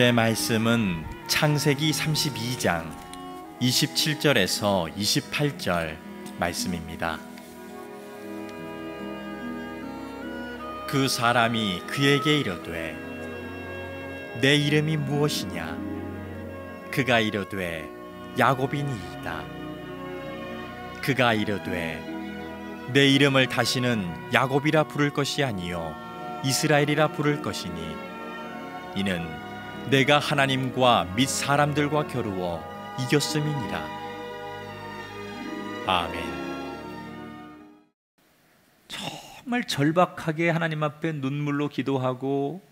오늘의 말씀은 창세기 32장 27절에서 28절 말씀입니다. 그 사람이 그에게 이르되 내 이름이 무엇이냐? 그가 이르되 야곱이니이다. 그가 이르되 내 이름을 다시는 야곱이라 부를 것이 아니요 이스라엘이라 부를 것이니 이는 내가 하나님과 및 사람들과 겨루어 이겼음이니라. 아멘. 정말 절박하게 하나님 앞에 눈물로 기도하고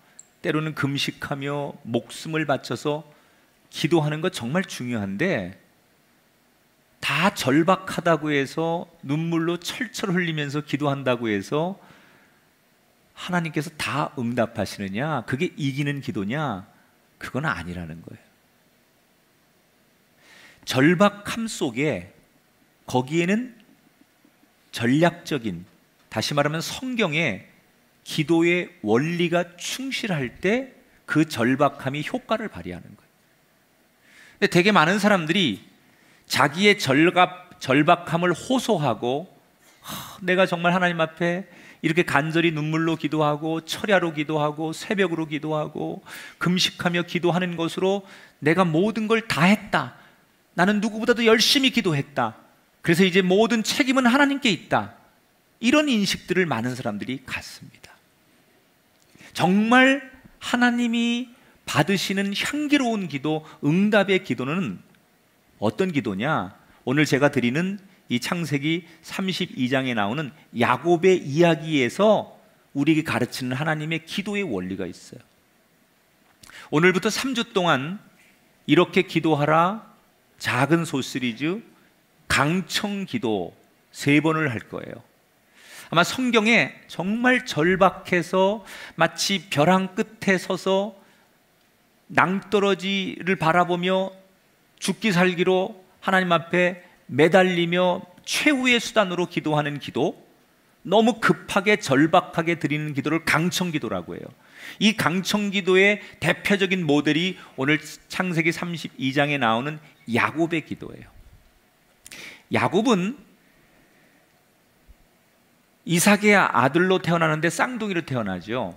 때로는 금식하며 목숨을 바쳐서 기도하는 것 정말 중요한데, 다 절박하다고 해서 눈물로 철철 흘리면서 기도한다고 해서 하나님께서 다 응답하시느냐, 그게 이기는 기도냐? 그건 아니라는 거예요. 절박함 속에 거기에는 전략적인, 다시 말하면 성경의 기도의 원리가 충실할 때 그 절박함이 효과를 발휘하는 거예요. 근데 되게 많은 사람들이 자기의 절박함을 호소하고, 내가 정말 하나님 앞에 이렇게 간절히 눈물로 기도하고 철야로 기도하고 새벽으로 기도하고 금식하며 기도하는 것으로 내가 모든 걸 다 했다, 나는 누구보다도 열심히 기도했다, 그래서 이제 모든 책임은 하나님께 있다, 이런 인식들을 많은 사람들이 갖습니다. 정말 하나님이 받으시는 향기로운 기도, 응답의 기도는 어떤 기도냐? 오늘 제가 드리는 이 창세기 32장에 나오는 야곱의 이야기에서 우리에게 가르치는 하나님의 기도의 원리가 있어요. 오늘부터 3주 동안 이렇게 기도하라 작은 소시리즈 강청 기도 3번을 할 거예요. 아마 성경에 정말 절박해서 마치 벼랑 끝에 서서 낭떠러지를 바라보며 죽기 살기로 하나님 앞에 매달리며 최후의 수단으로 기도하는 기도, 너무 급하게 절박하게 드리는 기도를 강청기도라고 해요. 이 강청기도의 대표적인 모델이 오늘 창세기 32장에 나오는 야곱의 기도예요. 야곱은 이삭의 아들로 태어나는데 쌍둥이로 태어나죠.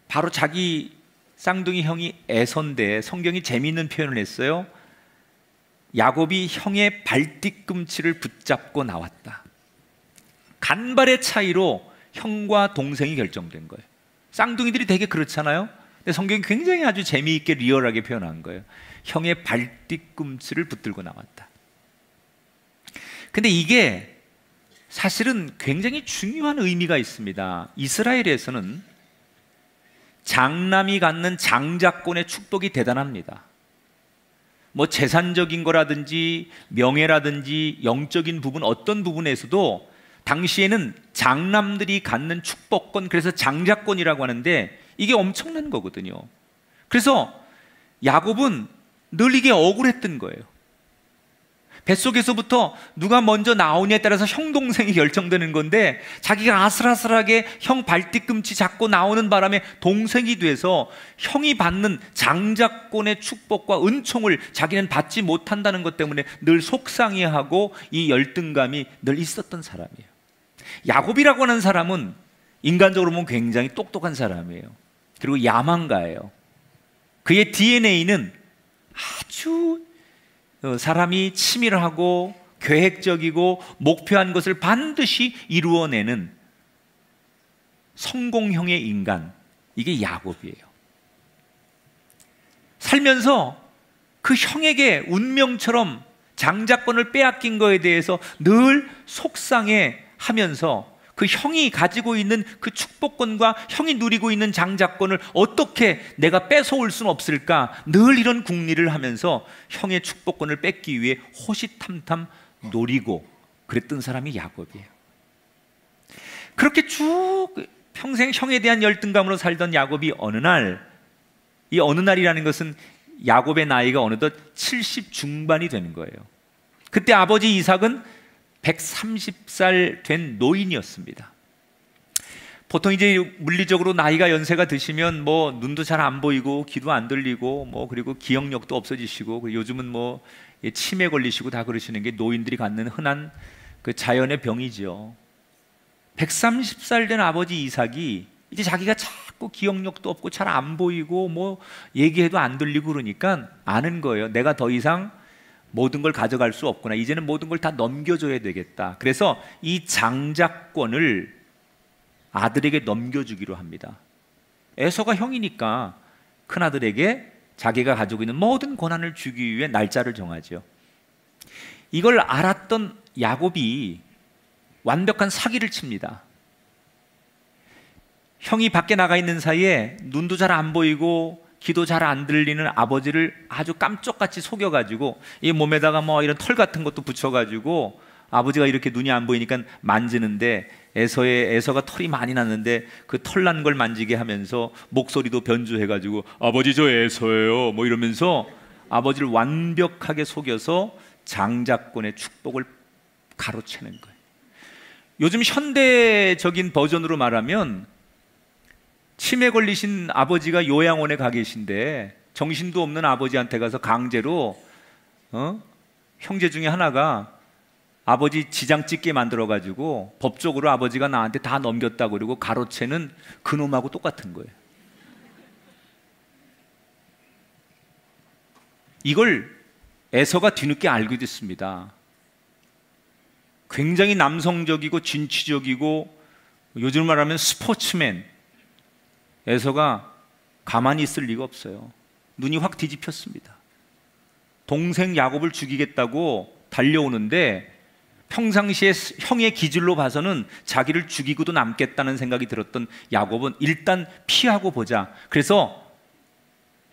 바로 자기 쌍둥이 형이 에서인데 성경이 재미있는 표현을 했어요. 야곱이 형의 발뒤꿈치를 붙잡고 나왔다. 간발의 차이로 형과 동생이 결정된 거예요. 쌍둥이들이 되게 그렇잖아요. 근데 성경이 굉장히 아주 재미있게 리얼하게 표현한 거예요. 형의 발뒤꿈치를 붙들고 나왔다. 근데 이게 사실은 굉장히 중요한 의미가 있습니다. 이스라엘에서는 장남이 갖는 장자권의 축복이 대단합니다. 뭐 재산적인 거라든지 명예라든지 영적인 부분, 어떤 부분에서도 당시에는 장남들이 갖는 축복권, 그래서 장자권이라고 하는데 이게 엄청난 거거든요. 그래서 야곱은 늘 이게 억울했던 거예요. 뱃속에서부터 누가 먼저 나오냐에 따라서 형 동생이 결정되는 건데, 자기가 아슬아슬하게 형 발뒤꿈치 잡고 나오는 바람에 동생이 돼서 형이 받는 장자권의 축복과 은총을 자기는 받지 못한다는 것 때문에 늘 속상해하고 이 열등감이 늘 있었던 사람이에요. 야곱이라고 하는 사람은 인간적으로 보면 굉장히 똑똑한 사람이에요. 그리고 야망가예요. 그의 DNA는 아주 사람이 치밀하고 계획적이고 목표한 것을 반드시 이루어내는 성공형의 인간, 이게 야곱이에요. 살면서 그 형에게 운명처럼 장자권을 빼앗긴 거에 대해서 늘 속상해하면서 그 형이 가지고 있는 그 축복권과 형이 누리고 있는 장자권을 어떻게 내가 뺏어올 수는 없을까, 늘 이런 궁리를 하면서 형의 축복권을 뺏기 위해 호시탐탐 노리고 그랬던 사람이 야곱이에요. 그렇게 쭉 평생 형에 대한 열등감으로 살던 야곱이 어느 날, 이 어느 날이라는 것은 야곱의 나이가 어느덧 70 중반이 되는 거예요. 그때 아버지 이삭은 130살 된 노인이었습니다. 보통 이제 물리적으로 나이가 연세가 드시면 뭐 눈도 잘 안 보이고 귀도 안 들리고 뭐 그리고 기억력도 없어지시고 요즘은 뭐 치매 걸리시고 다 그러시는 게 노인들이 갖는 흔한 그 자연의 병이죠. 130살 된 아버지 이삭이 이제 자기가 자꾸 기억력도 없고 잘 안 보이고 뭐 얘기해도 안 들리고 그러니까 아는 거예요. 내가 더 이상 모든 걸 가져갈 수 없구나. 이제는 모든 걸 다 넘겨줘야 되겠다. 그래서 이 장자권을 아들에게 넘겨주기로 합니다. 에서가 형이니까 큰아들에게 자기가 가지고 있는 모든 권한을 주기 위해 날짜를 정하죠. 이걸 알았던 야곱이 완벽한 사기를 칩니다. 형이 밖에 나가 있는 사이에 눈도 잘 안 보이고 귀도 잘 안 들리는 아버지를 아주 깜짝같이 속여가지고 이 몸에다가 뭐 이런 털 같은 것도 붙여가지고 아버지가 이렇게 눈이 안 보이니까 만지는데 에서가 털이 많이 났는데 그 털 난 걸 만지게 하면서 목소리도 변주해가지고 아버지 저 에서예요 뭐 이러면서 아버지를 완벽하게 속여서 장자권의 축복을 가로채는 거예요. 요즘 현대적인 버전으로 말하면 치매 걸리신 아버지가 요양원에 가 계신데 정신도 없는 아버지한테 가서 강제로 형제 중에 하나가 아버지 지장 찍게 만들어가지고 법적으로 아버지가 나한테 다 넘겼다고 그러고 가로채는 그놈하고 똑같은 거예요. 이걸 에서가 뒤늦게 알게 됐습니다. 굉장히 남성적이고 진취적이고 요즘 말하면 스포츠맨 에서가 가만히 있을 리가 없어요. 눈이 확 뒤집혔습니다. 동생 야곱을 죽이겠다고 달려오는데 평상시에 형의 기질로 봐서는 자기를 죽이고도 남겠다는 생각이 들었던 야곱은 일단 피하고 보자. 그래서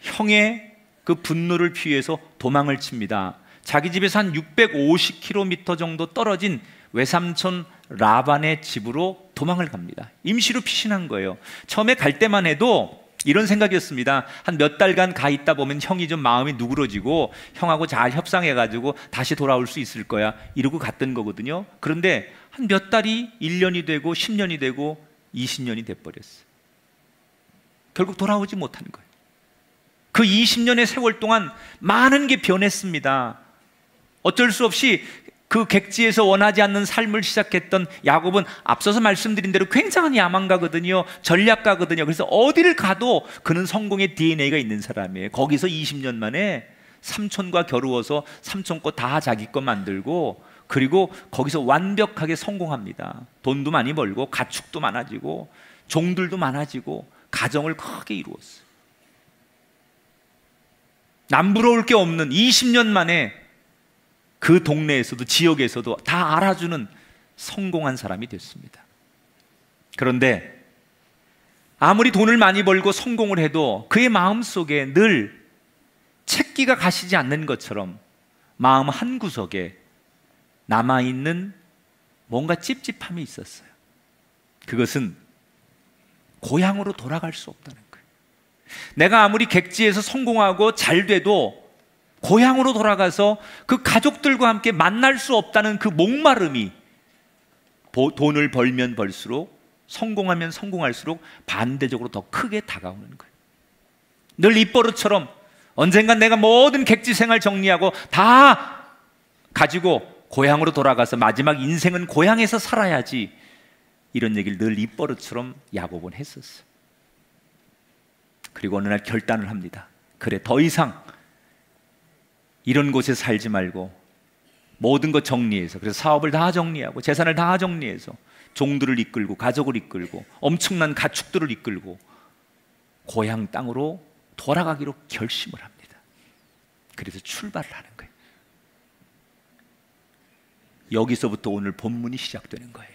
형의 그 분노를 피해서 도망을 칩니다. 자기 집에서 한 650km 정도 떨어진 외삼촌 라반의 집으로 도망을 갑니다. 임시로 피신한 거예요. 처음에 갈 때만 해도 이런 생각이었습니다. 한 몇 달간 가 있다 보면 형이 좀 마음이 누그러지고 형하고 잘 협상해가지고 다시 돌아올 수 있을 거야 이러고 갔던 거거든요. 그런데 한 몇 달이 1년이 되고 10년이 되고 20년이 돼버렸어요. 결국 돌아오지 못한 거예요. 그 20년의 세월 동안 많은 게 변했습니다. 어쩔 수 없이 그 객지에서 원하지 않는 삶을 시작했던 야곱은 앞서서 말씀드린 대로 굉장한 야망가거든요. 전략가거든요. 그래서 어디를 가도 그는 성공의 DNA가 있는 사람이에요. 거기서 20년 만에 삼촌과 겨루어서 삼촌 거 다 자기 거 만들고 그리고 거기서 완벽하게 성공합니다. 돈도 많이 벌고 가축도 많아지고 종들도 많아지고 가정을 크게 이루었어요. 남부러울 게 없는 20년 만에 그 동네에서도 지역에서도 다 알아주는 성공한 사람이 됐습니다. 그런데 아무리 돈을 많이 벌고 성공을 해도 그의 마음속에 늘 채기가 가시지 않는 것처럼 마음 한구석에 남아있는 뭔가 찝찝함이 있었어요. 그것은 고향으로 돌아갈 수 없다는 거예요. 내가 아무리 객지에서 성공하고 잘 돼도 고향으로 돌아가서 그 가족들과 함께 만날 수 없다는 그 목마름이 돈을 벌면 벌수록 성공하면 성공할수록 반대적으로 더 크게 다가오는 거예요. 늘 입버릇처럼 언젠간 내가 모든 객지 생활 정리하고 다 가지고 고향으로 돌아가서 마지막 인생은 고향에서 살아야지 이런 얘기를 늘 입버릇처럼 야곱은 했었어요. 그리고 어느 날 결단을 합니다. 그래 더 이상 이런 곳에 살지 말고 모든 것 정리해서 그래서 사업을 다 정리하고 재산을 다 정리해서 종들을 이끌고 가족을 이끌고 엄청난 가축들을 이끌고 고향 땅으로 돌아가기로 결심을 합니다. 그래서 출발을 하는 거예요. 여기서부터 오늘 본문이 시작되는 거예요.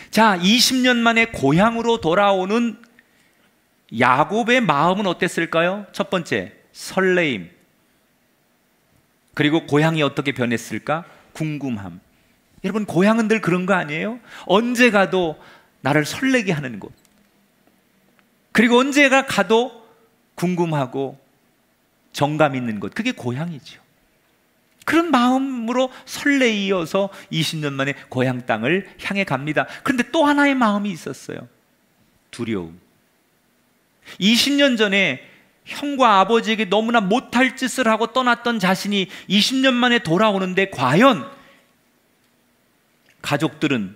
자, 20년 만에 고향으로 돌아오는 야곱의 마음은 어땠을까요? 첫 번째, 설레임. 그리고 고향이 어떻게 변했을까? 궁금함. 여러분, 고향은 늘 그런 거 아니에요? 언제 가도 나를 설레게 하는 곳. 그리고 언제가 가도 궁금하고 정감 있는 곳. 그게 고향이죠. 그런 마음으로 설레이어서 20년 만에 고향 땅을 향해 갑니다. 그런데 또 하나의 마음이 있었어요. 두려움. 20년 전에 형과 아버지에게 너무나 못할 짓을 하고 떠났던 자신이 20년 만에 돌아오는데 과연 가족들은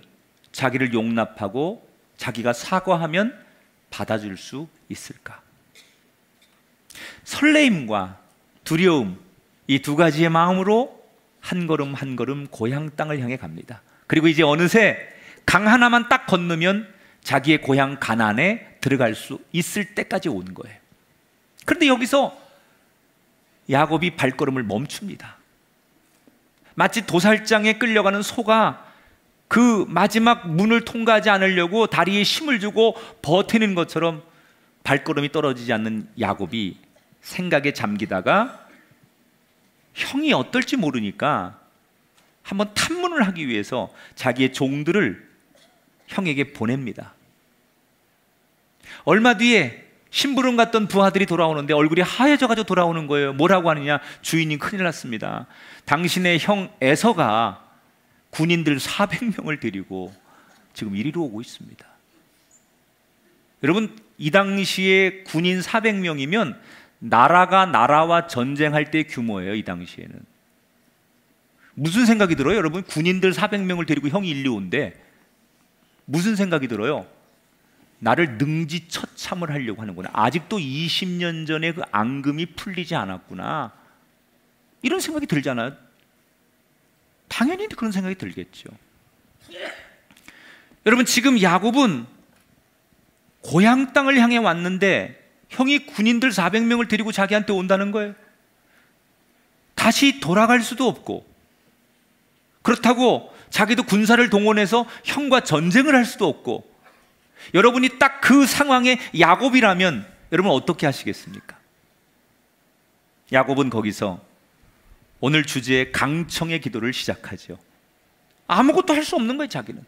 자기를 용납하고 자기가 사과하면 받아줄 수 있을까? 설레임과 두려움, 이 두 가지의 마음으로 한 걸음 한 걸음 고향 땅을 향해 갑니다. 그리고 이제 어느새 강 하나만 딱 건너면 자기의 고향 가나안에 들어갈 수 있을 때까지 온 거예요. 그런데 여기서 야곱이 발걸음을 멈춥니다. 마치 도살장에 끌려가는 소가 그 마지막 문을 통과하지 않으려고 다리에 힘을 주고 버티는 것처럼 발걸음이 떨어지지 않는 야곱이 생각에 잠기다가 형이 어떨지 모르니까 한번 탐문을 하기 위해서 자기의 종들을 형에게 보냅니다. 얼마 뒤에 심부름 갔던 부하들이 돌아오는데 얼굴이 하얘져가지고 돌아오는 거예요. 뭐라고 하느냐? 주인님 큰일 났습니다. 당신의 형 에서가 군인들 400명을 데리고 지금 이리로 오고 있습니다. 여러분, 이 당시에 군인 400명이면 나라가 나라와 전쟁할 때 규모예요. 이 당시에는. 무슨 생각이 들어요? 여러분, 군인들 400명을 데리고 형이 일로 온대. 무슨 생각이 들어요? 나를 능지처참을 하려고 하는구나. 아직도 20년 전에 그 앙금이 풀리지 않았구나. 이런 생각이 들잖아요. 당연히 그런 생각이 들겠죠. 여러분, 지금 야곱은 고향 땅을 향해 왔는데 형이 군인들 400명을 데리고 자기한테 온다는 거예요. 다시 돌아갈 수도 없고, 그렇다고 자기도 군사를 동원해서 형과 전쟁을 할 수도 없고, 여러분이 딱 그 상황에 야곱이라면 여러분 어떻게 하시겠습니까? 야곱은 거기서 오늘 주제의 강청의 기도를 시작하죠. 아무것도 할 수 없는 거예요. 자기는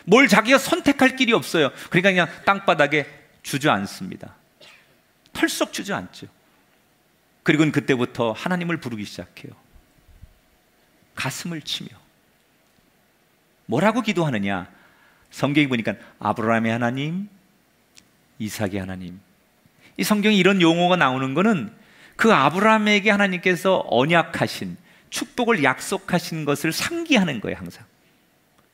뭘 자기가 선택할 길이 없어요. 그러니까 그냥 땅바닥에 주저앉습니다. 털썩 주저앉죠. 그리고는 그때부터 하나님을 부르기 시작해요. 가슴을 치며. 뭐라고 기도하느냐? 성경에 보니까 아브라함의 하나님, 이삭의 하나님. 이 성경에 이런 용어가 나오는 거는 그 아브라함에게 하나님께서 언약하신, 축복을 약속하신 것을 상기하는 거예요. 항상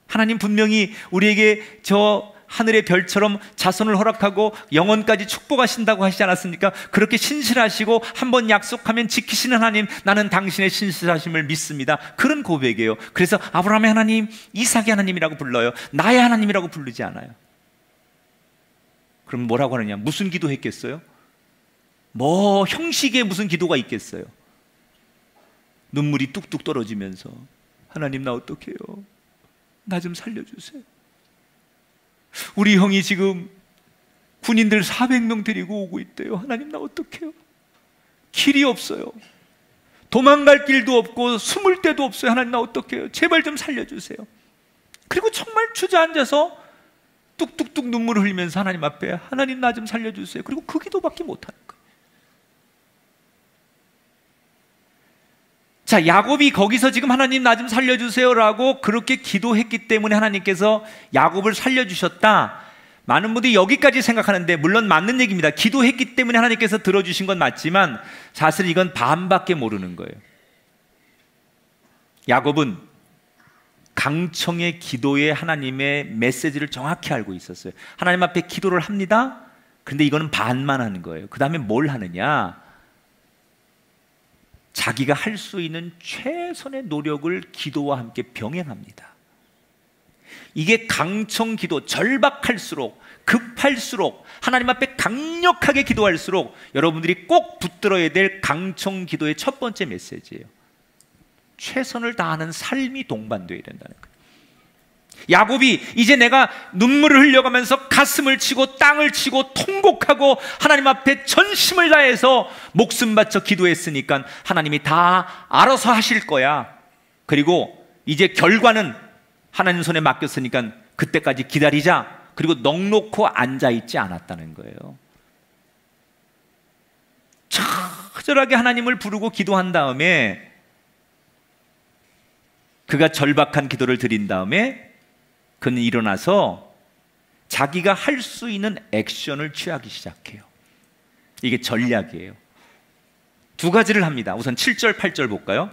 하나님 분명히 우리에게 저 하늘의 별처럼 자손을 허락하고 영원까지 축복하신다고 하시지 않았습니까? 그렇게 신실하시고 한번 약속하면 지키시는 하나님, 나는 당신의 신실하심을 믿습니다. 그런 고백이에요. 그래서 아브라함의 하나님, 이삭의 하나님이라고 불러요. 나의 하나님이라고 부르지 않아요. 그럼 뭐라고 하느냐? 무슨 기도했겠어요? 뭐 형식의 무슨 기도가 있겠어요? 눈물이 뚝뚝 떨어지면서 하나님, 나 어떡해요? 나 좀 살려주세요. 우리 형이 지금 군인들 400명 데리고 오고 있대요. 하나님, 나 어떡해요? 길이 없어요. 도망갈 길도 없고 숨을 데도 없어요. 하나님, 나 어떡해요? 제발 좀 살려주세요. 그리고 정말 주저앉아서 뚝뚝뚝 눈물을 흘리면서 하나님 앞에, 하나님 나 좀 살려주세요. 그리고 그 기도밖에 못하는 거예요. 자, 야곱이 거기서 지금 하나님 나 좀 살려주세요라고 그렇게 기도했기 때문에 하나님께서 야곱을 살려주셨다. 많은 분들이 여기까지 생각하는데 물론 맞는 얘기입니다. 기도했기 때문에 하나님께서 들어주신 건 맞지만 사실 이건 반밖에 모르는 거예요. 야곱은 강청의 기도에 하나님의 메시지를 정확히 알고 있었어요. 하나님 앞에 기도를 합니다. 그런데 이거는 반만 하는 거예요. 그 다음에 뭘 하느냐? 자기가 할 수 있는 최선의 노력을 기도와 함께 병행합니다. 이게 강청 기도, 절박할수록, 급할수록, 하나님 앞에 강력하게 기도할수록 여러분들이 꼭 붙들어야 될 강청 기도의 첫 번째 메시지예요. 최선을 다하는 삶이 동반되어야 된다는 거예요. 야곱이 이제 내가 눈물을 흘려가면서 가슴을 치고 땅을 치고 통곡하고 하나님 앞에 전심을 다해서 목숨 바쳐 기도했으니까 하나님이 다 알아서 하실 거야. 그리고 이제 결과는 하나님 손에 맡겼으니까 그때까지 기다리자. 그리고 넋놓고 앉아있지 않았다는 거예요. 처절하게 하나님을 부르고 기도한 다음에 그가 절박한 기도를 드린 다음에 그는 일어나서 자기가 할 수 있는 액션을 취하기 시작해요. 이게 전략이에요. 두 가지를 합니다. 우선 7절, 8절 볼까요?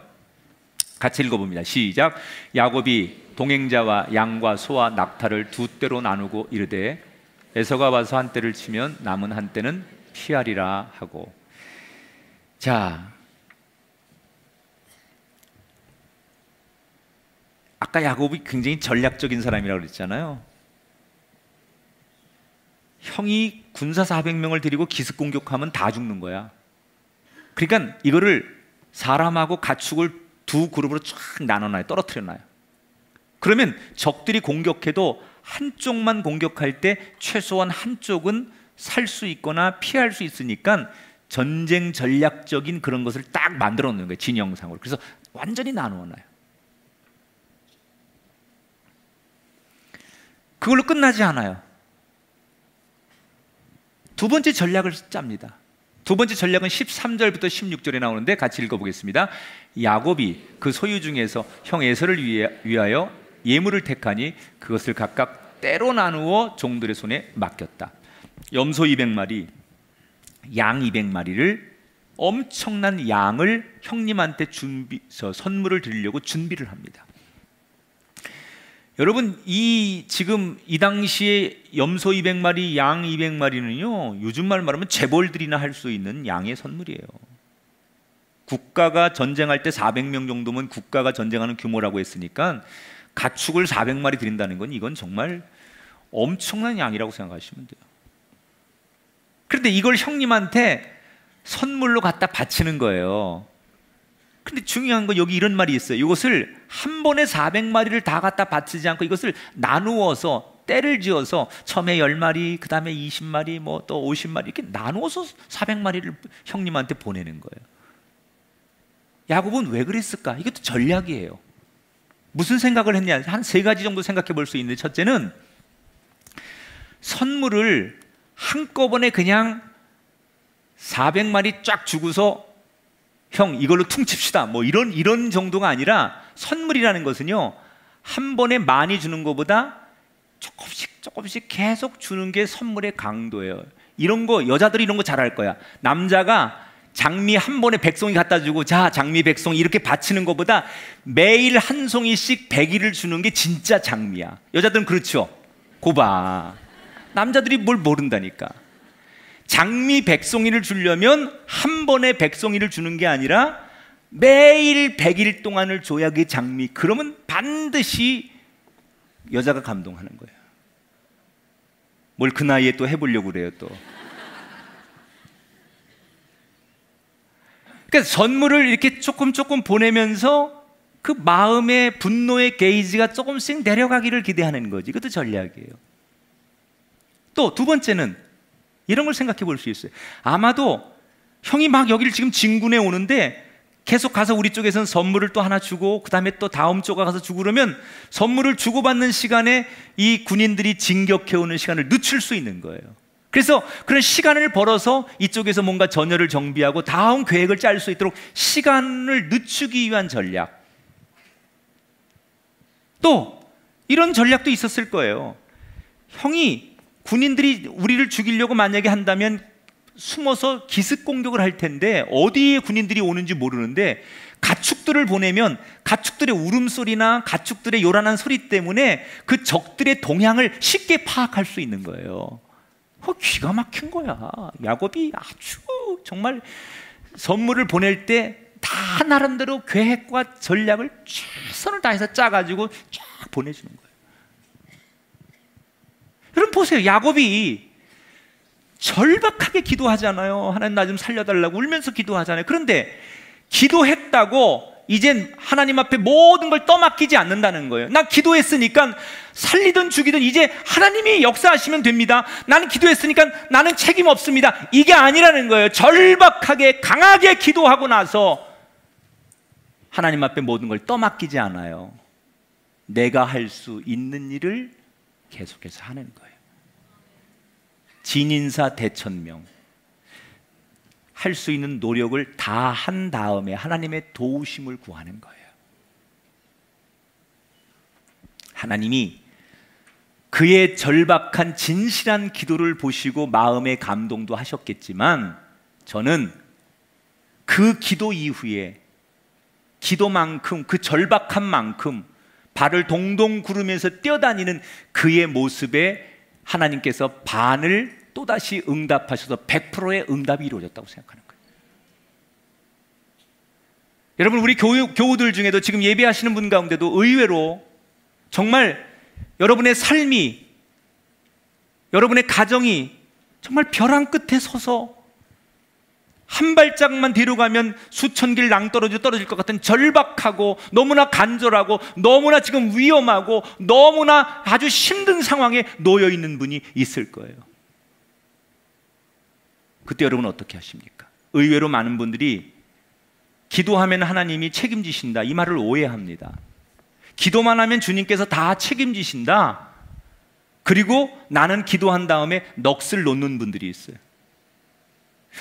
같이 읽어봅니다. 시작. 야곱이 동행자와 양과 소와 낙타를 두 떼로 나누고 이르되 에서가 와서 한 떼를 치면 남은 한 떼는 피하리라 하고. 자, 아까 야곱이 굉장히 전략적인 사람이라고 그랬잖아요. 형이 군사 400명을 데리고 기습 공격하면 다 죽는 거야. 그러니까 이거를 사람하고 가축을 두 그룹으로 쫙 나눠놔요. 떨어뜨려놔요. 그러면 적들이 공격해도 한쪽만 공격할 때 최소한 한쪽은 살 수 있거나 피할 수 있으니까 전쟁 전략적인 그런 것을 딱 만들어 놓는 거예요. 진영상으로. 그래서 완전히 나누어놔요. 그걸로 끝나지 않아요. 두 번째 전략을 짭니다. 두 번째 전략은 13절부터 16절에 나오는데 같이 읽어보겠습니다. 야곱이 그 소유 중에서 형 에서를 위하여 예물을 택하니 그것을 각각 떼로 나누어 종들의 손에 맡겼다. 염소 200마리, 양 200마리를 엄청난 양을 형님한테 선물을 드리려고 준비를 합니다. 여러분, 지금 이 당시에 염소 200마리, 양 200마리는요 요즘 말 말하면 재벌들이나 할 수 있는 양의 선물이에요. 국가가 전쟁할 때 400명 정도면 국가가 전쟁하는 규모라고 했으니까 가축을 400마리 드린다는 건 이건 정말 엄청난 양이라고 생각하시면 돼요. 그런데 이걸 형님한테 선물로 갖다 바치는 거예요. 근데 중요한 건 여기 이런 말이 있어요. 이것을 한 번에 400마리를 다 갖다 바치지 않고 이것을 나누어서 때를 지어서 처음에 10마리, 그 다음에 20마리, 뭐 또 50마리 이렇게 나누어서 400마리를 형님한테 보내는 거예요. 야곱은 왜 그랬을까? 이것도 전략이에요. 무슨 생각을 했냐? 한 세 가지 정도 생각해 볼 수 있는데, 첫째는 선물을 한꺼번에 그냥 400마리 쫙 주고서 형 이걸로 퉁칩시다 뭐 이런 정도가 아니라, 선물이라는 것은요 한 번에 많이 주는 것보다 조금씩 계속 주는 게 선물의 강도예요. 이런 거 여자들이 이런 거 잘할 거야. 남자가 장미 한 번에 100송이 갖다 주고 자 장미 100송이 이렇게 바치는 것보다 매일 한 송이씩 100일을 주는 게 진짜 장미야. 여자들은 그렇죠. 고봐. 남자들이 뭘 모른다니까. 장미 100송이를 주려면 한 번에 100송이를 주는 게 아니라 매일 100일 동안을 줘야 그게 장미. 그러면 반드시 여자가 감동하는 거예요. 뭘 그 나이에 또 해보려고 그래요 또. 그러니까 선물을 이렇게 조금 보내면서 그 마음의 분노의 게이지가 조금씩 내려가기를 기대하는 거지. 이것도 전략이에요. 또 두 번째는 이런 걸 생각해 볼 수 있어요. 아마도 형이 막 여기를 지금 진군해 오는데 계속 가서 우리 쪽에서는 선물을 또 하나 주고 그 다음에 또 다음 쪽에 가서 주고 그러면 선물을 주고받는 시간에 이 군인들이 진격해 오는 시간을 늦출 수 있는 거예요. 그래서 그런 시간을 벌어서 이쪽에서 뭔가 전열을 정비하고 다음 계획을 짤 수 있도록 시간을 늦추기 위한 전략. 또 이런 전략도 있었을 거예요. 형이 군인들이 우리를 죽이려고 만약에 한다면 숨어서 기습 공격을 할 텐데 어디에 군인들이 오는지 모르는데 가축들을 보내면 가축들의 울음소리나 가축들의 요란한 소리 때문에 그 적들의 동향을 쉽게 파악할 수 있는 거예요. 기가 막힌 거야. 야곱이 아주 정말 선물을 보낼 때 다 나름대로 계획과 전략을 최선을 다해서 짜가지고 쫙 보내주는 거예요. 여러분 보세요. 야곱이 절박하게 기도하잖아요. 하나님 나 좀 살려달라고 울면서 기도하잖아요. 그런데 기도했다고 이젠 하나님 앞에 모든 걸 떠맡기지 않는다는 거예요. 나 기도했으니까 살리든 죽이든 이제 하나님이 역사하시면 됩니다. 나는 기도했으니까 나는 책임 없습니다. 이게 아니라는 거예요. 절박하게 강하게 기도하고 나서 하나님 앞에 모든 걸 떠맡기지 않아요. 내가 할 수 있는 일을 계속해서 하는 거예요. 진인사 대천명. 할 수 있는 노력을 다 한 다음에 하나님의 도우심을 구하는 거예요. 하나님이 그의 절박한 진실한 기도를 보시고 마음의 감동도 하셨겠지만, 저는 그 기도 이후에 기도만큼, 그 절박한 만큼 발을 동동 구르면서 뛰어다니는 그의 모습에 하나님께서 반을 또다시 응답하셔서 100%의 응답이 이루어졌다고 생각하는 거예요. 여러분, 우리 교우들 중에도 지금 예배하시는 분 가운데도 의외로 정말 여러분의 삶이, 여러분의 가정이 정말 벼랑 끝에 서서 한 발짝만 뒤로 가면 수천 길 낭떠러지 떨어질 것 같은 절박하고 너무나 간절하고 너무나 지금 위험하고 너무나 아주 힘든 상황에 놓여 있는 분이 있을 거예요. 그때 여러분 어떻게 하십니까? 의외로 많은 분들이 기도하면 하나님이 책임지신다, 이 말을 오해합니다. 기도만 하면 주님께서 다 책임지신다, 그리고 나는 기도한 다음에 넋을 놓는 분들이 있어요.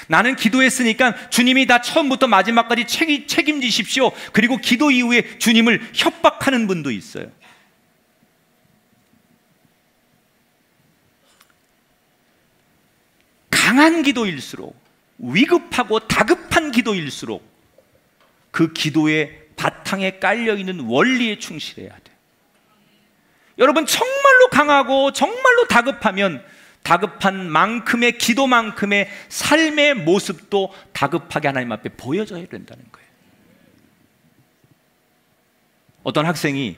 나는 기도했으니까 주님이 다 처음부터 마지막까지 책임지십시오, 그리고 기도 이후에 주님을 협박하는 분도 있어요. 강한 기도일수록, 위급하고 다급한 기도일수록 그 기도의 바탕에 깔려있는 원리에 충실해야 돼요. 여러분, 정말로 강하고 정말로 다급하면 다급한 만큼의 기도만큼의 삶의 모습도 다급하게 하나님 앞에 보여져야 된다는 거예요. 어떤 학생이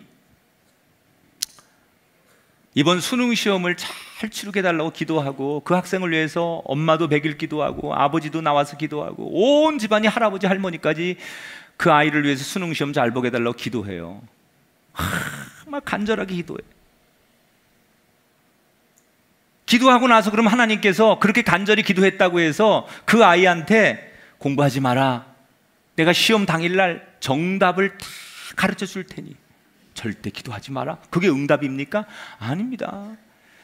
이번 수능 시험을 잘 치르게 해달라고 기도하고, 그 학생을 위해서 엄마도 100일 기도하고 아버지도 나와서 기도하고 온 집안이 할아버지 할머니까지 그 아이를 위해서 수능 시험 잘 보게 해달라고 기도해요. 막 간절하게 기도해. 기도하고 나서 그럼 하나님께서 그렇게 간절히 기도했다고 해서 그 아이한테 공부하지 마라, 내가 시험 당일날 정답을 다 가르쳐 줄 테니 절대 기도하지 마라, 그게 응답입니까? 아닙니다.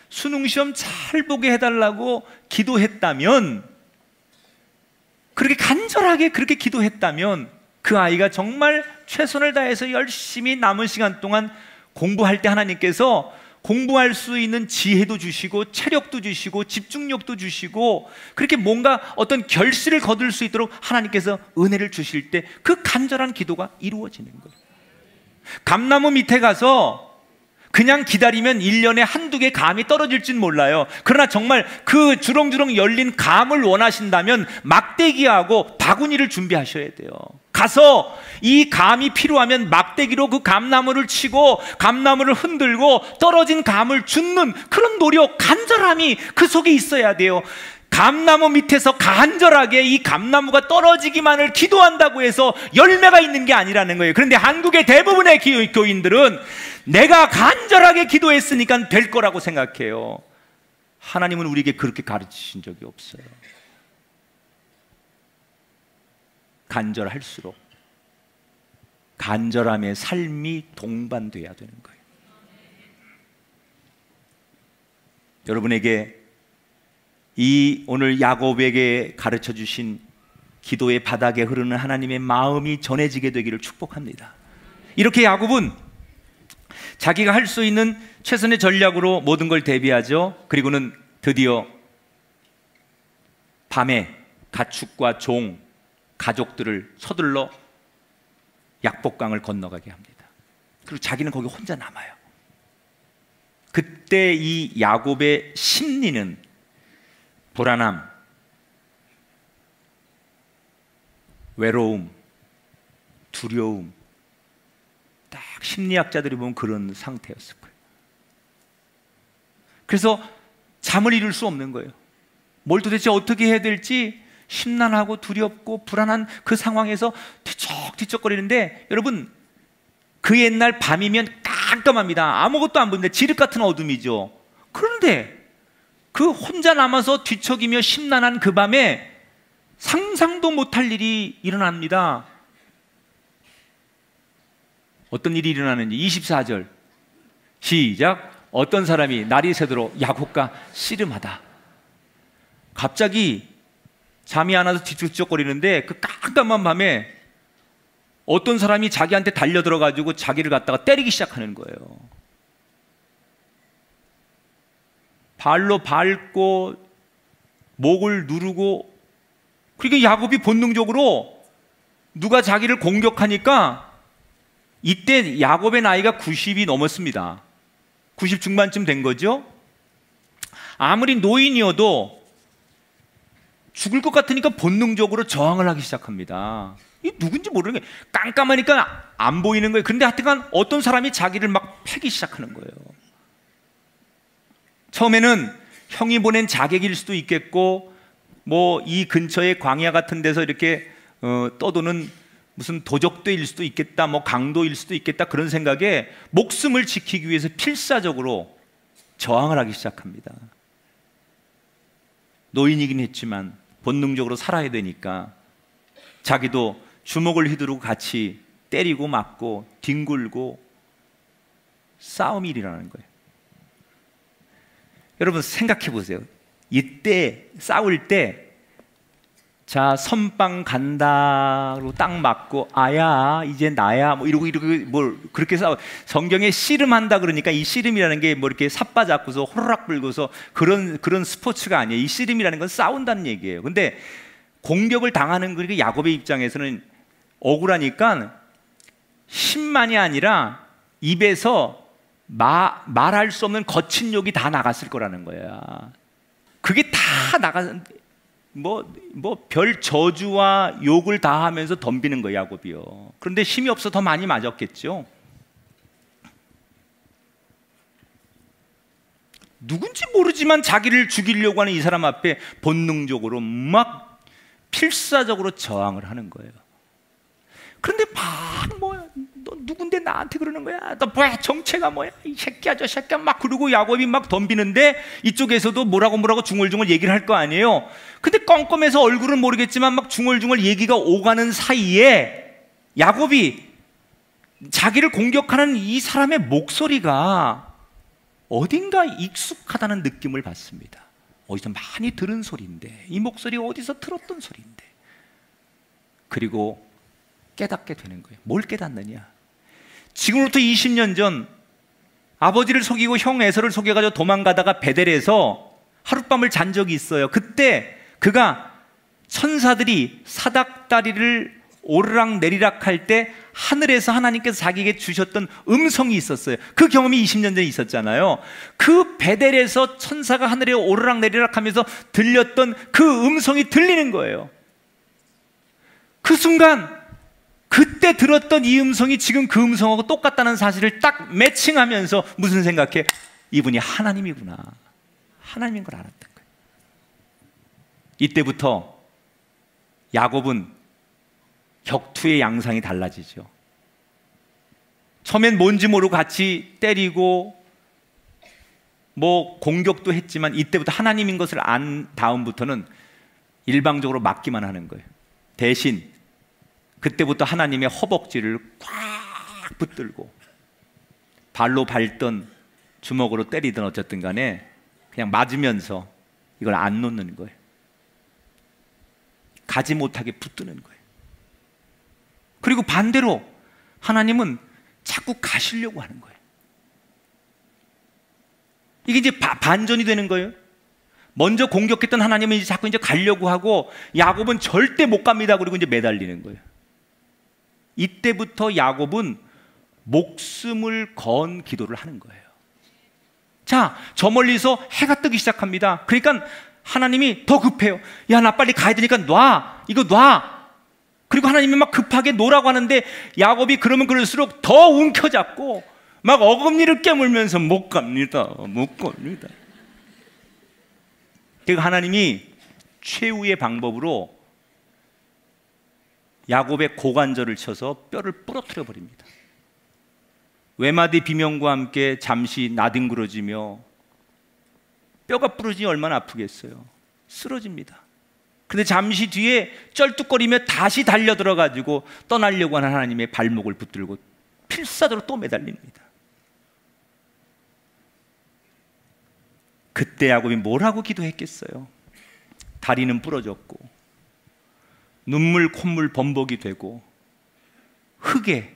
수능 시험 잘 보게 해달라고 기도했다면, 그렇게 간절하게 그렇게 기도했다면 그 아이가 정말 최선을 다해서 열심히 남은 시간 동안 공부할 때 하나님께서 공부할 수 있는 지혜도 주시고 체력도 주시고 집중력도 주시고 그렇게 뭔가 어떤 결실을 거둘 수 있도록 하나님께서 은혜를 주실 때 그 간절한 기도가 이루어지는 거예요. 감나무 밑에 가서 그냥 기다리면 1년에 한두 개 감이 떨어질진 몰라요. 그러나 정말 그 주렁주렁 열린 감을 원하신다면 막대기하고 바구니를 준비하셔야 돼요. 가서 이 감이 필요하면 막대기로 그 감나무를 치고 감나무를 흔들고 떨어진 감을 줍는 그런 노력, 간절함이 그 속에 있어야 돼요. 감나무 밑에서 간절하게 이 감나무가 떨어지기만을 기도한다고 해서 열매가 있는 게 아니라는 거예요. 그런데 한국의 대부분의 교인들은 내가 간절하게 기도했으니까 될 거라고 생각해요. 하나님은 우리에게 그렇게 가르치신 적이 없어요. 간절할수록 간절함의 삶이 동반돼야 되는 거예요. 여러분에게 이 오늘 야곱에게 가르쳐 주신 기도의 바닥에 흐르는 하나님의 마음이 전해지게 되기를 축복합니다. 이렇게 야곱은 자기가 할 수 있는 최선의 전략으로 모든 걸 대비하죠. 그리고는 드디어 밤에 가축과 종, 가족들을 서둘러 약복강을 건너가게 합니다. 그리고 자기는 거기 혼자 남아요. 그때 이 야곱의 심리는 불안함, 외로움, 두려움, 딱 심리학자들이 보면 그런 상태였을 거예요. 그래서 잠을 이룰 수 없는 거예요. 뭘 도대체 어떻게 해야 될지 심란하고 두렵고 불안한 그 상황에서 뒤척뒤척거리는데, 여러분 그 옛날 밤이면 깜깜합니다. 아무것도 안 보이는데 지륵 같은 어둠이죠. 그런데 그 혼자 남아서 뒤척이며 심란한 그 밤에 상상도 못할 일이 일어납니다. 어떤 일이 일어나는지 24절 시작. 어떤 사람이 날이 새도록 야곱과 씨름하다. 갑자기 잠이 안 와서 뒤척거리는데 그 깜깜한 밤에 어떤 사람이 자기한테 달려들어가지고 자기를 갖다가 때리기 시작하는 거예요. 발로 밟고 목을 누르고, 그러니까 야곱이 본능적으로 누가 자기를 공격하니까, 이때 야곱의 나이가 90이 넘었습니다. 90 중반쯤 된 거죠. 아무리 노인이어도 죽을 것 같으니까 본능적으로 저항을 하기 시작합니다. 이 누군지 모르는 게 깜깜하니까 안 보이는 거예요. 그런데 하여튼간 어떤 사람이 자기를 막 패기 시작하는 거예요. 처음에는 형이 보낸 자객일 수도 있겠고, 뭐 이 근처에 광야 같은 데서 이렇게 떠도는 무슨 도적대일 수도 있겠다, 뭐 강도일 수도 있겠다, 그런 생각에 목숨을 지키기 위해서 필사적으로 저항을 하기 시작합니다. 노인이긴 했지만 본능적으로 살아야 되니까 자기도 주먹을 휘두르고 같이 때리고 맞고 뒹굴고 싸움이 일어나는 거예요. 여러분 생각해 보세요. 이때 싸울 때, 자 선빵 간다로 딱 맞고 아야 이제 나야 뭐 이러고 뭘 그렇게 싸워. 성경에 씨름한다 그러니까 이 씨름이라는 게 뭐 이렇게 삿바 잡고서 호로락 불고서 그런 스포츠가 아니에요. 이 씨름이라는 건 싸운다는 얘기예요. 근데 공격을 당하는 그 야곱의 입장에서는 억울하니까 힘만이 아니라 입에서 말할 수 없는 거친 욕이 다 나갔을 거라는 거야. 그게 다 별 저주와 욕을 다 하면서 덤비는 거예요, 야곱이요. 그런데 힘이 없어 더 많이 맞았겠죠. 누군지 모르지만 자기를 죽이려고 하는 이 사람 앞에 본능적으로 막 필사적으로 저항을 하는 거예요. 그런데 너 누군데 나한테 그러는 거야? 너 뭐야? 정체가 뭐야? 이 새끼야 저 새끼야 막 그러고 야곱이 막 덤비는데 이쪽에서도 뭐라고 중얼중얼 얘기를 할 거 아니에요. 근데 껌껌해서 얼굴은 모르겠지만 막 중얼중얼 얘기가 오가는 사이에 야곱이 자기를 공격하는 이 사람의 목소리가 어딘가 익숙하다는 느낌을 받습니다. 어디서 많이 들은 소리인데, 이 목소리 어디서 들었던 소리인데, 그리고 깨닫게 되는 거예요. 뭘 깨닫느냐? 지금부터 20년 전 아버지를 속이고 형 에서를 속여가지고 도망가다가 베델에서 하룻밤을 잔 적이 있어요. 그때 그가 천사들이 사닥다리를 오르락 내리락 할 때 하늘에서 하나님께서 자기에게 주셨던 음성이 있었어요. 그 경험이 20년 전에 있었잖아요. 그 베델에서 천사가 하늘에 오르락 내리락 하면서 들렸던 그 음성이 들리는 거예요. 그 순간 그때 들었던 이 음성이 지금 그 음성하고 똑같다는 사실을 딱 매칭하면서 무슨 생각해? 이분이 하나님이구나. 하나님인 걸 알았던 거예요. 이때부터 야곱은 격투의 양상이 달라지죠. 처음엔 뭔지 모르고 같이 때리고 뭐 공격도 했지만 이때부터 하나님인 것을 안 다음부터는 일방적으로 맞기만 하는 거예요. 대신 그때부터 하나님의 허벅지를 꽉 붙들고 발로 밟던 주먹으로 때리든 어쨌든 간에 그냥 맞으면서 이걸 안 놓는 거예요. 가지 못하게 붙드는 거예요. 그리고 반대로 하나님은 자꾸 가시려고 하는 거예요. 이게 이제 반전이 되는 거예요. 먼저 공격했던 하나님은 이제 자꾸 이제 가려고 하고 야곱은 절대 못 갑니다. 그리고 이제 매달리는 거예요. 이때부터 야곱은 목숨을 건 기도를 하는 거예요. 자, 저 멀리서 해가 뜨기 시작합니다. 그러니까 하나님이 더 급해요. 야, 나 빨리 가야 되니까 놔. 이거 놔. 그리고 하나님이 막 급하게 놓으라고 하는데 야곱이 그러면 그럴수록 더 움켜잡고 막 어금니를 깨물면서 못 갑니다. 못 갑니다. 그러니까 하나님이 최후의 방법으로 야곱의 고관절을 쳐서 뼈를 부러뜨려 버립니다. 외마디 비명과 함께 잠시 나뒹굴어지며 뼈가 부러지니 얼마나 아프겠어요. 쓰러집니다. 근데 잠시 뒤에 쩔뚝거리며 다시 달려들어가지고 떠나려고 하는 하나님의 발목을 붙들고 필사적으로 또 매달립니다. 그때 야곱이 뭐라고 기도했겠어요? 다리는 부러졌고 눈물 콧물 범벅이 되고 흙에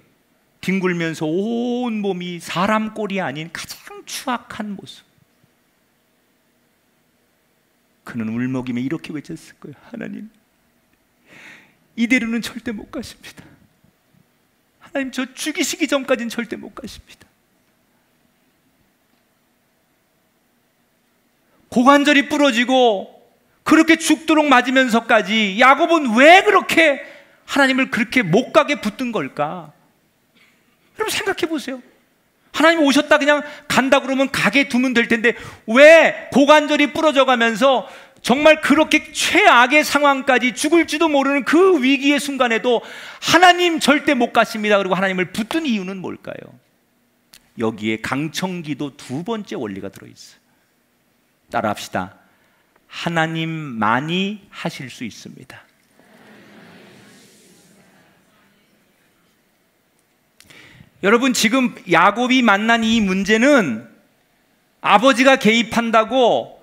뒹굴면서 온 몸이 사람 꼴이 아닌 가장 추악한 모습. 그는 울먹이며 이렇게 외쳤을 거예요. 하나님, 이대로는 절대 못 가십니다. 하나님, 저 죽이시기 전까지는 절대 못 가십니다. 고관절이 부러지고 그렇게 죽도록 맞으면서까지 야곱은 왜 그렇게 하나님을 그렇게 못 가게 붙든 걸까? 여러분 생각해 보세요. 하나님 오셨다 그냥 간다 그러면 가게 두면 될 텐데 왜 고관절이 부러져 가면서 정말 그렇게 최악의 상황까지 죽을지도 모르는 그 위기의 순간에도 하나님 절대 못 가십니다 그리고 하나님을 붙든 이유는 뭘까요? 여기에 강청기도 두 번째 원리가 들어있어요. 따라합시다. 하나님만이 하실 수 있습니다. 여러분, 지금 야곱이 만난 이 문제는 아버지가 개입한다고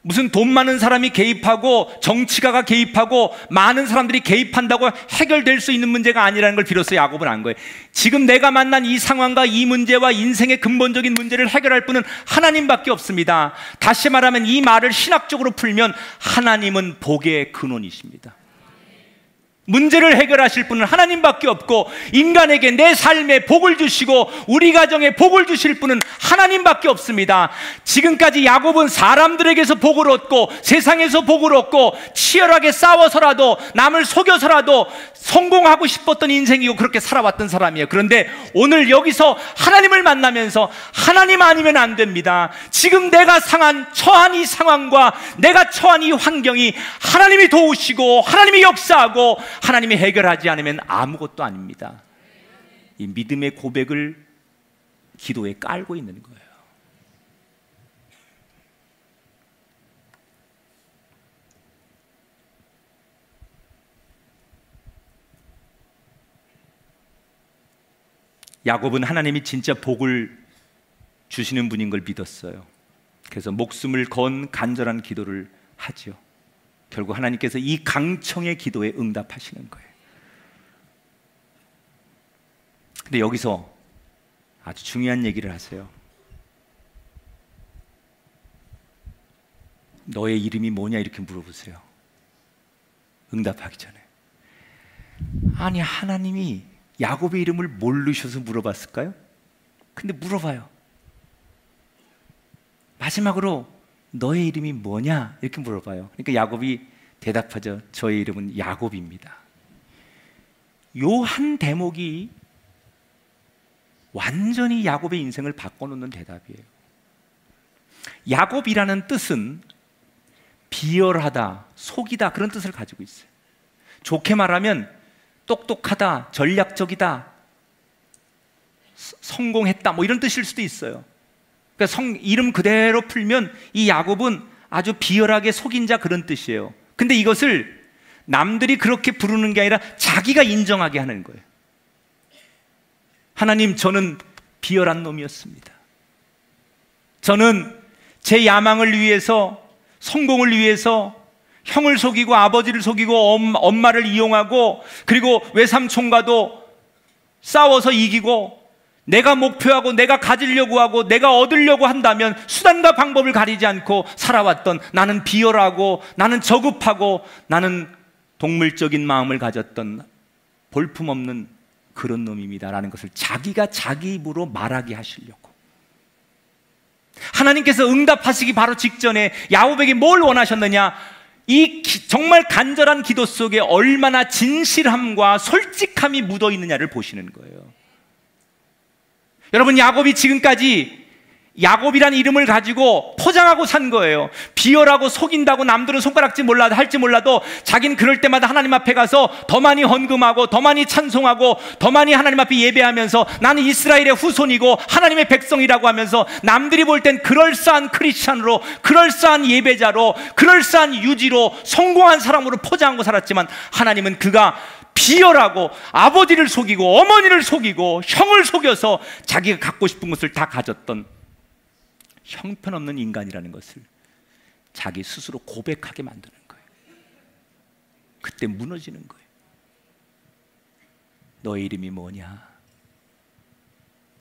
무슨 돈 많은 사람이 개입하고 정치가가 개입하고 많은 사람들이 개입한다고 해결될 수 있는 문제가 아니라는 걸 비로소 야곱은 안 거예요. 지금 내가 만난 이 상황과 이 문제와 인생의 근본적인 문제를 해결할 분은 하나님밖에 없습니다. 다시 말하면 이 말을 신학적으로 풀면 하나님은 복의 근원이십니다. 문제를 해결하실 분은 하나님밖에 없고 인간에게 내 삶에 복을 주시고 우리 가정에 복을 주실 분은 하나님밖에 없습니다. 지금까지 야곱은 사람들에게서 복을 얻고 세상에서 복을 얻고 치열하게 싸워서라도 남을 속여서라도 성공하고 싶었던 인생이고 그렇게 살아왔던 사람이에요. 그런데 오늘 여기서 하나님을 만나면서 하나님 아니면 안 됩니다. 지금 내가 처한 이 상황과 내가 처한 이 환경이 하나님이 도우시고 하나님이 역사하고 하나님이 해결하지 않으면 아무것도 아닙니다. 이 믿음의 고백을 기도에 깔고 있는 거예요. 야곱은 하나님이 진짜 복을 주시는 분인 걸 믿었어요. 그래서 목숨을 건 간절한 기도를 하죠. 결국 하나님께서 이 강청의 기도에 응답하시는 거예요. 근데 여기서 아주 중요한 얘기를 하세요. 너의 이름이 뭐냐 이렇게 물어보세요. 응답하기 전에. 아니, 하나님이 야곱의 이름을 모르셔서 물어봤을까요? 근데 물어봐요. 마지막으로 너의 이름이 뭐냐 이렇게 물어봐요. 그러니까 야곱이 대답하죠. 저의 이름은 야곱입니다. 요 한 대목이 완전히 야곱의 인생을 바꿔놓는 대답이에요. 야곱이라는 뜻은 비열하다, 속이다 그런 뜻을 가지고 있어요. 좋게 말하면 똑똑하다, 전략적이다, 성공했다 뭐 이런 뜻일 수도 있어요. 그러니까 이름 그대로 풀면 이 야곱은 아주 비열하게 속인 자 그런 뜻이에요. 근데 이것을 남들이 그렇게 부르는 게 아니라 자기가 인정하게 하는 거예요. 하나님, 저는 비열한 놈이었습니다. 저는 제 야망을 위해서, 성공을 위해서 형을 속이고 아버지를 속이고 엄마를 이용하고 그리고 외삼촌과도 싸워서 이기고 내가 목표하고 내가 가지려고 하고 내가 얻으려고 한다면 수단과 방법을 가리지 않고 살아왔던 나는 비열하고 나는 저급하고 나는 동물적인 마음을 가졌던 볼품없는 그런 놈입니다 라는 것을 자기가 자기 입으로 말하게 하시려고 하나님께서 응답하시기 바로 직전에 야곱에게 뭘 원하셨느냐? 이 정말 간절한 기도 속에 얼마나 진실함과 솔직함이 묻어있느냐를 보시는 거예요. 여러분, 야곱이 지금까지 야곱이란 이름을 가지고 포장하고 산 거예요. 비열하고 속인다고 남들은 손가락질 할지 몰라도 자기는 그럴 때마다 하나님 앞에 가서 더 많이 헌금하고 더 많이 찬송하고 더 많이 하나님 앞에 예배하면서 나는 이스라엘의 후손이고 하나님의 백성이라고 하면서 남들이 볼 땐 그럴싸한 크리스찬으로, 그럴싸한 예배자로, 그럴싸한 유지로 성공한 사람으로 포장하고 살았지만 하나님은 그가 비열하고 아버지를 속이고 어머니를 속이고 형을 속여서 자기가 갖고 싶은 것을 다 가졌던 형편없는 인간이라는 것을 자기 스스로 고백하게 만드는 거예요. 그때 무너지는 거예요. 너의 이름이 뭐냐?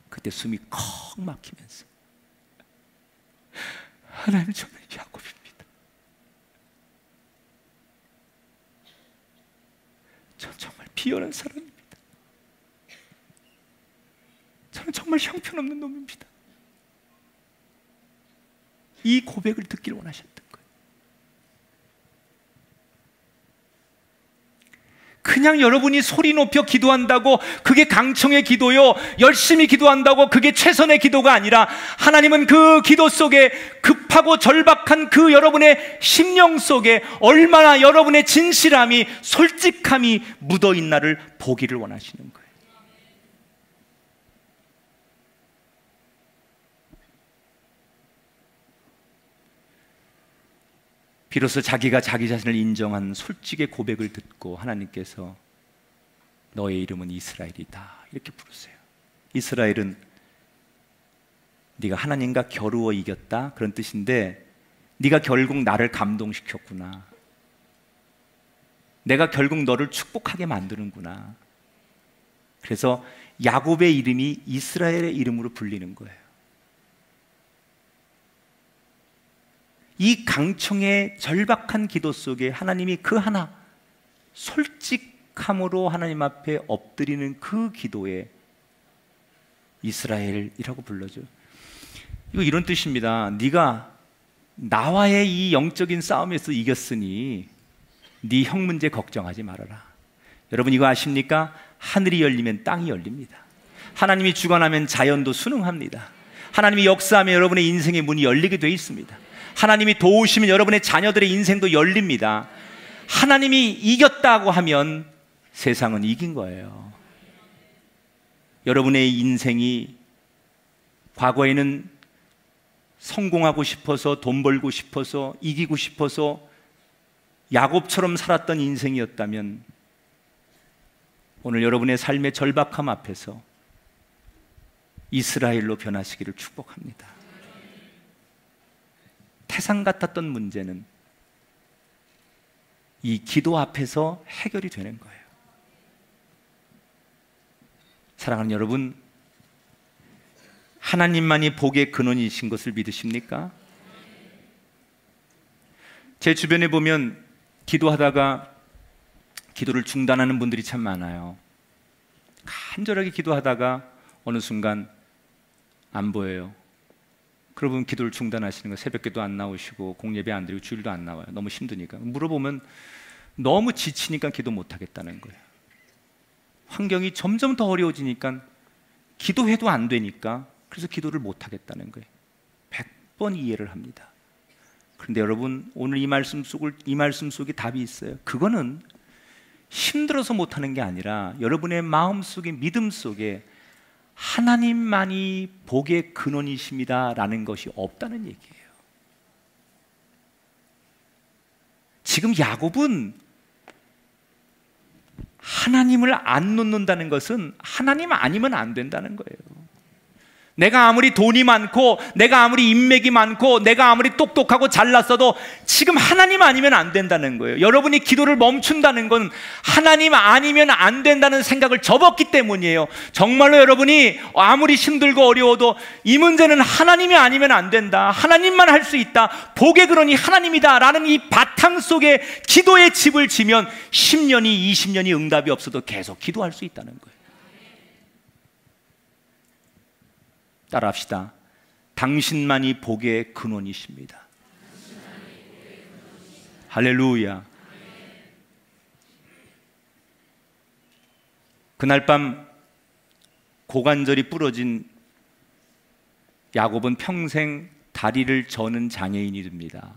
그때 숨이 컥 막히면서 하나님, 저는 야곱입니다. 전 정말 비열한 사람입니다. 저는 정말 형편없는 놈입니다. 이 고백을 듣길 원하셨던 거예요. 그냥 여러분이 소리 높여 기도한다고 그게 강청의 기도요, 열심히 기도한다고 그게 최선의 기도가 아니라, 하나님은 그 기도 속에 급하고 절박한 그 여러분의 심령 속에 얼마나 여러분의 진실함이, 솔직함이 묻어있나를 보기를 원하시는 거예요. 비로소 자기가 자기 자신을 인정한 솔직의 고백을 듣고 하나님께서 너의 이름은 이스라엘이다 이렇게 부르세요. 이스라엘은 네가 하나님과 겨루어 이겼다 그런 뜻인데, 네가 결국 나를 감동시켰구나, 내가 결국 너를 축복하게 만드는구나. 그래서 야곱의 이름이 이스라엘의 이름으로 불리는 거예요. 이 강청의 절박한 기도 속에 하나님이 그 하나 솔직함으로 하나님 앞에 엎드리는 그 기도에 이스라엘이라고 불러줘. 이거 이런 뜻입니다. 네가 나와의 이 영적인 싸움에서 이겼으니 네 형 문제 걱정하지 말아라. 여러분 이거 아십니까? 하늘이 열리면 땅이 열립니다. 하나님이 주관하면 자연도 순응합니다. 하나님이 역사하면 여러분의 인생의 문이 열리게 돼 있습니다. 하나님이 도우시면 여러분의 자녀들의 인생도 열립니다. 하나님이 이겼다고 하면 세상은 이긴 거예요. 여러분의 인생이 과거에는 성공하고 싶어서, 돈 벌고 싶어서, 이기고 싶어서 야곱처럼 살았던 인생이었다면, 오늘 여러분의 삶의 절박함 앞에서 이스라엘로 변하시기를 축복합니다. 태산 같았던 문제는 이 기도 앞에서 해결이 되는 거예요. 사랑하는 여러분, 하나님만이 복의 근원이신 것을 믿으십니까? 제 주변에 보면 기도하다가 기도를 중단하는 분들이 참 많아요. 간절하게 기도하다가 어느 순간 안 보여요. 그러면 기도를 중단하시는 거예요. 새벽기도 안 나오시고 공예배 안 드리고 주일도 안 나와요. 너무 힘드니까. 물어보면 너무 지치니까 기도 못 하겠다는 거예요. 환경이 점점 더 어려워지니까 기도해도 안 되니까 그래서 기도를 못 하겠다는 거예요. 100번 이해를 합니다. 그런데 여러분, 오늘 이 말씀 속에 답이 있어요. 그거는 힘들어서 못 하는 게 아니라 여러분의 마음 속에, 믿음 속에 하나님만이 복의 근원이십니다 라는 것이 없다는 얘기예요. 지금 야곱은 하나님을 안 놓는다는 것은 하나님 아니면 안 된다는 거예요. 내가 아무리 돈이 많고, 내가 아무리 인맥이 많고, 내가 아무리 똑똑하고 잘났어도 지금 하나님 아니면 안 된다는 거예요. 여러분이 기도를 멈춘다는 건 하나님 아니면 안 된다는 생각을 접었기 때문이에요. 정말로 여러분이 아무리 힘들고 어려워도 이 문제는 하나님이 아니면 안 된다, 하나님만 할 수 있다, 복의 근원이 하나님이다 라는 이 바탕 속에 기도의 집을 지면 10년이 20년이 응답이 없어도 계속 기도할 수 있다는 거예요. 따라합시다. 당신만이 복의 근원이십니다. 할렐루야. 그날 밤 고관절이 부러진 야곱은 평생 다리를 저는 장애인이 됩니다.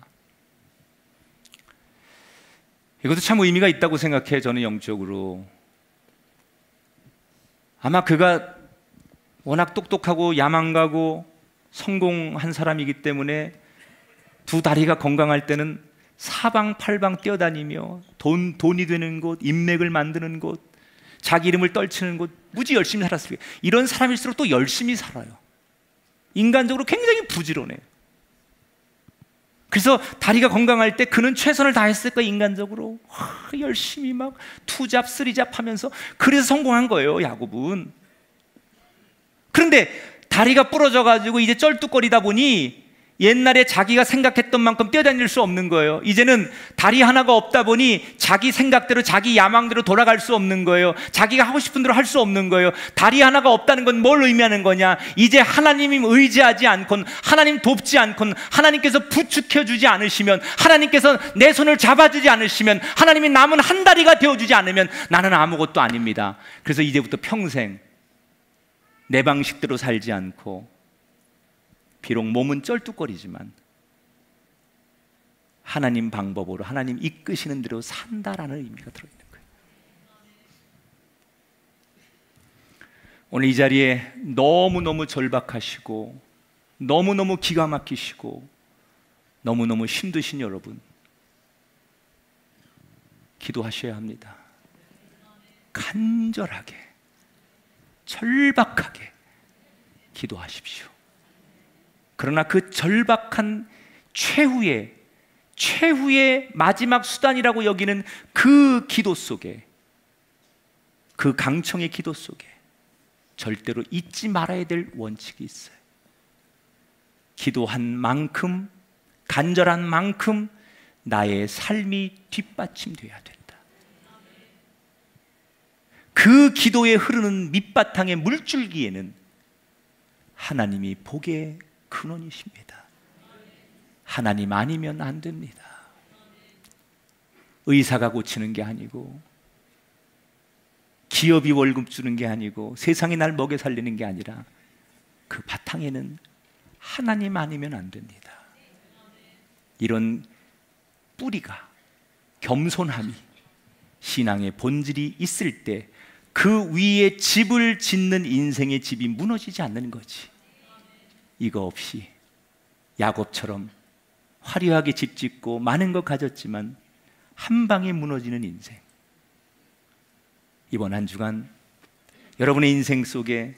이것도 참 의미가 있다고 생각해요. 저는 영적으로. 아마 그가 워낙 똑똑하고 야망가고 성공한 사람이기 때문에 두 다리가 건강할 때는 사방팔방 뛰어다니며 돈이 되는 곳, 인맥을 만드는 곳, 자기 이름을 떨치는 곳 무지 열심히 살았습니다. 이런 사람일수록 또 열심히 살아요. 인간적으로 굉장히 부지런해요. 그래서 다리가 건강할 때 그는 최선을 다했을 거예요. 인간적으로 열심히 막 투잡, 쓰리잡 하면서 그래서 성공한 거예요, 야곱은. 그런데 다리가 부러져가지고 이제 쩔뚝거리다 보니 옛날에 자기가 생각했던 만큼 뛰어다닐 수 없는 거예요. 이제는 다리 하나가 없다 보니 자기 생각대로 자기 야망대로 돌아갈 수 없는 거예요. 자기가 하고 싶은 대로 할 수 없는 거예요. 다리 하나가 없다는 건 뭘 의미하는 거냐? 이제 하나님이 의지하지 않건, 하나님 돕지 않건, 하나님께서 부축해 주지 않으시면, 하나님께서 내 손을 잡아주지 않으시면, 하나님이 남은 한 다리가 되어주지 않으면 나는 아무것도 아닙니다. 그래서 이제부터 평생 내 방식대로 살지 않고, 비록 몸은 쩔뚝거리지만 하나님 방법으로, 하나님 이끄시는 대로 산다라는 의미가 들어있는 거예요. 오늘 이 자리에 너무너무 절박하시고 너무너무 기가 막히시고 너무너무 힘드신 여러분, 기도하셔야 합니다. 간절하게, 절박하게 기도하십시오. 그러나 그 절박한 최후의 마지막 수단이라고 여기는 그 기도 속에, 그 강청의 기도 속에 절대로 잊지 말아야 될 원칙이 있어요. 기도한 만큼, 간절한 만큼 나의 삶이 뒷받침돼야 된다. 그 기도에 흐르는 밑바탕의 물줄기에는 하나님이 복의 근원이십니다. 하나님 아니면 안 됩니다. 의사가 고치는 게 아니고, 기업이 월급 주는 게 아니고, 세상이 날 먹여 살리는 게 아니라 그 바탕에는 하나님 아니면 안 됩니다. 이런 뿌리가, 겸손함이 신앙의 본질이 있을 때 그 위에 집을 짓는 인생의 집이 무너지지 않는 거지. 이거 없이 야곱처럼 화려하게 집 짓고 많은 것 가졌지만 한 방에 무너지는 인생. 이번 한 주간 여러분의 인생 속에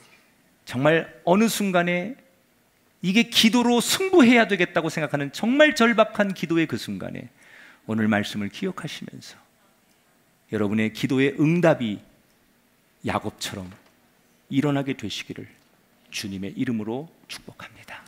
정말 어느 순간에 이게 기도로 승부해야 되겠다고 생각하는 정말 절박한 기도의 그 순간에 오늘 말씀을 기억하시면서 여러분의 기도의 응답이 야곱처럼 일어나게 되시기를 주님의 이름으로 축복합니다.